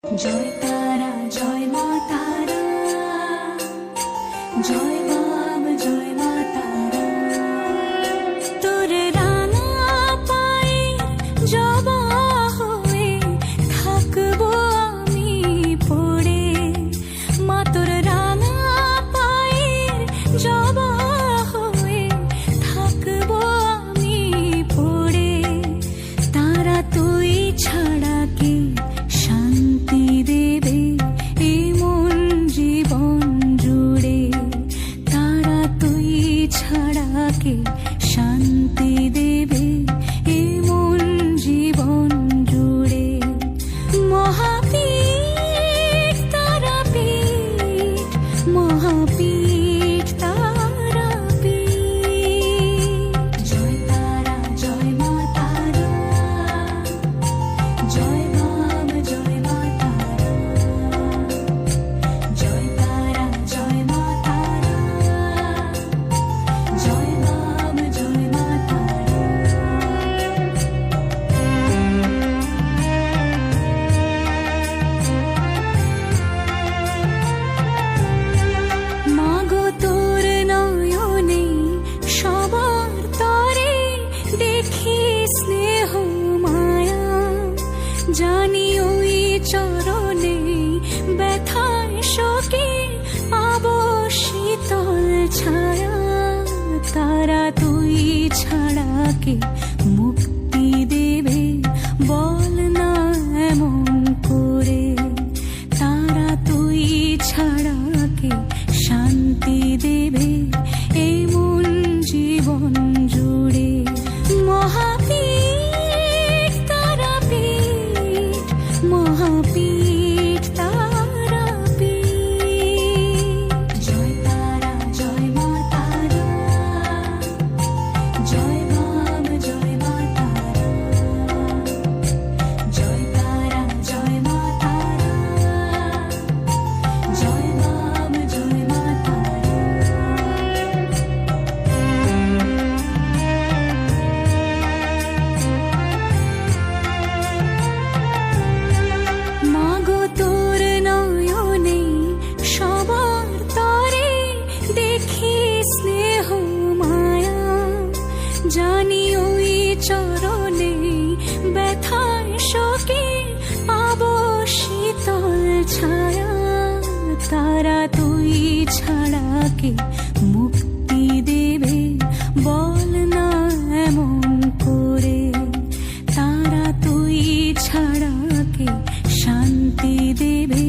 জয় তারা জয় মা তারা, জয় বাম জয় মা তারা। তোর রাঙা পায়ে জবা হয়ে থাকবো আমি পড়ে, মা তোর রাঙা পায়ে জবা হয়ে থাকবো আমি পড়ে। তারা তুই ছাড়া কে শান্তি দেবে এই মন জীবন জুড়ে, তারা তুই ছাড়া কে শান্তি দেবে এই মন জীবন জুড়ে। মহাপীঠ তারাপীঠ, মহাপীঠ তারাপীঠ। জয় তারা জয় মা তারা, জয় বাম জয় মা তারা, জয় তারা জয় মা তারা, জয় বাম জয় মা তারা। মাগো তোর নয়নে সবার তরে দেখি স্নেহ মায়া, জানি ওই চরণে ব্যথায় শোকে পাবো শীতল ছায়া। তারা তুই ছাড়া কে মুক্তি দেবে বল না এমন করে, তারা তুই ছাড়া কে শান্তি দেবে এই মন জীবন জুড়ে। মহাপীঠ তারাপীঠ, মহাপীঠ তারাপীঠ। জয় তারা জয় মা তারা, জয় বাম জয় মা তারা, জয় তারা জয় মা তারা, জয় বাম জয় মা তারা। মাগো তোর নয়নে সবার তরে দেখি স্নেহ মায়া, জানি ওই চরণে ব্যথায় শোকে পাবো শীতল ছায়া। তারা তুই ছাড়া কে মুক্তি দেবে বল না এমন করে, তারা তুই ছাড়া কে শান্তি দেবে